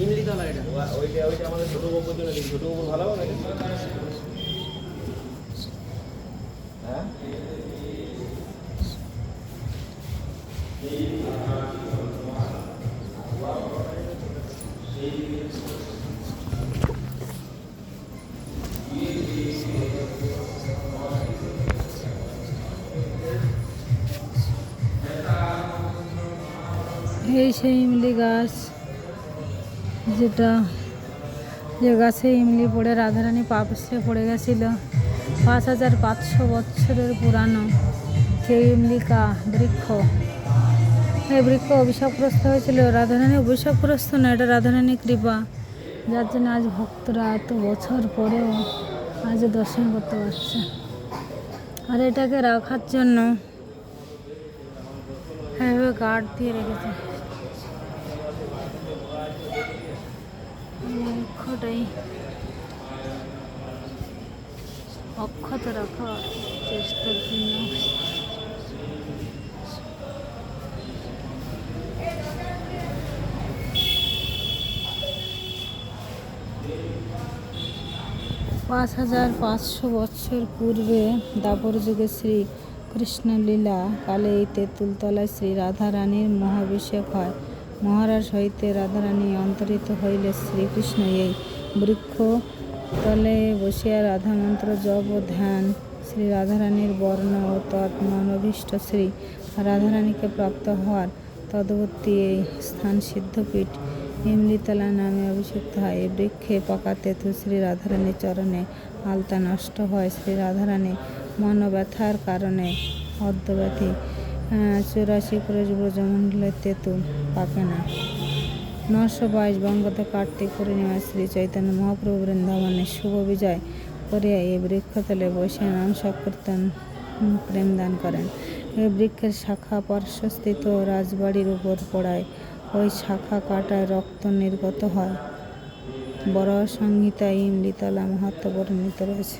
ইমলিতলা এটা। ওইটা আমাদের ছোট বউর জন্য দিন। ছোট বউ ভালো হবে না? হ্যাঁ এই সেই ইমলি গাছ, যে গাছে ইমলি পড়ে রাধারানী পাপসে পড়ে গেছিল। 5500 বছরের পুরানো সেই ইমলিকা বৃক্ষ। এই বৃক্ষ অভিশাপগ্রস্ত হয়েছিল। রাধারানী অভিশাপগ্রস্ত না, এটা রাধারানী কৃপা, যার জন্য আজ ভক্তরা এত বছর পরেও আজ দর্শন করতে পারছে। আর এটাকে রাখার জন্য এভাবে গার্ড দিয়ে রেখেছে। বৃক্ষটাই অক্ষত রাখার চেষ্টার জন্য পাঁচ 5500 বছর পূর্বে দাপর যুগে শ্রী কৃষ্ণ লীলা কালে এই তেঁতুলতলায় শ্রী রাধা রানীর মহাভিষেক হয়। মহারাজ হইতে রাধারানী অন্তরিত হইলে শ্রীকৃষ্ণ এই বৃক্ষ তলে বসিয়া রাধা মন্ত্র জপ ও ধ্যান শ্রী রাধারানীর বর্ণ ও তৎমনভীষ্ট শ্রী রাধারানীকে প্রাপ্ত হওয়ার তদবর্তী এই স্থান সিদ্ধপীঠ ইমলিতলা নামে অভিষিক্ত হয়। এই বৃক্ষে পাকা তেঁতুল শ্রী রাধারানীর চরণে আলতা নষ্ট হয়। শ্রী রাধারানী মনোব্যথার কারণে অদ্যব্যথী 84 ক্রোশ ব্রজমণ্ডলের তেঁতুল পাকে না। 922 বঙ্গতে কার্তিক পূর্ণিমায় শ্রী চৈতন্য মহাপ্রভু বৃন্দাবনে শুভ বিজয় করিয়া এই বৃক্ষতলে বসে নাম সংকীর্তন প্রেমদান করেন। এই বৃক্ষের শাখা পার্শ্বস্থিত রাজবাড়ির উপর পড়ায় ওই শাখা কাটায় রক্ত নির্গত হয়। বরাহ সংহিতায় ইমলিতলা মাহাত্ম্য বর্ণিত রয়েছে।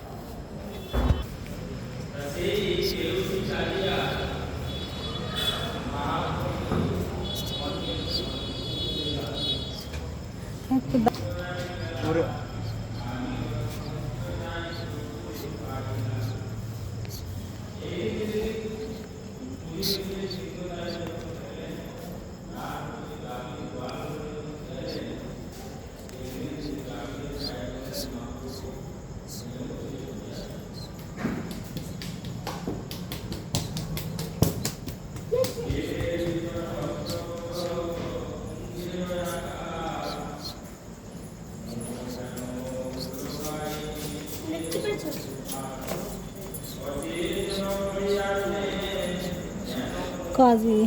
কাজী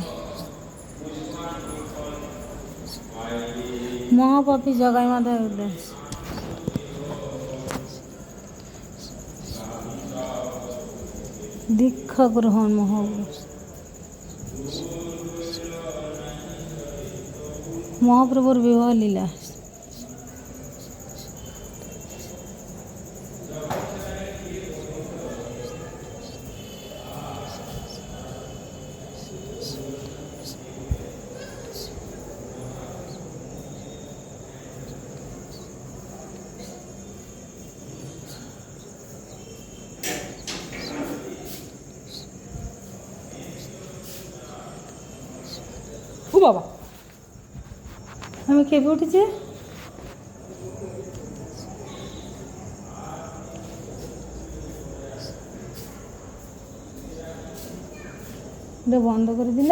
মহাপাপী জগাই মাথায় উদ্দেশ্য দীক্ষা গ্রহণ মহাপ্রভুর বিবাহ লীলা। ও বাবা, আমি কেঁপে উঠেছি। এটা বন্ধ করে দিল।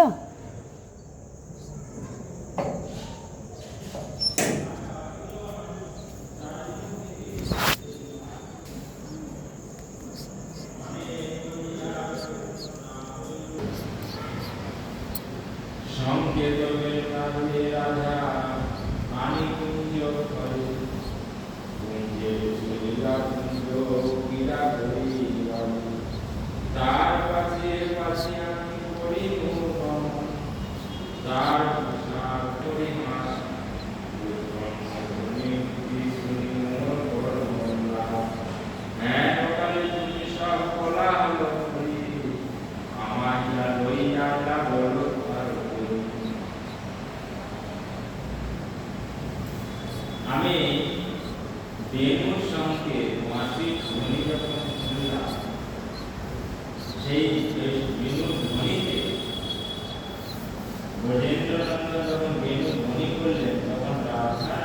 সেই বেণুর ধ্বনিতে ব্রজেন্দ্রনন্দ যখন বেণুর ধ্বনি করলেন তখন রাধা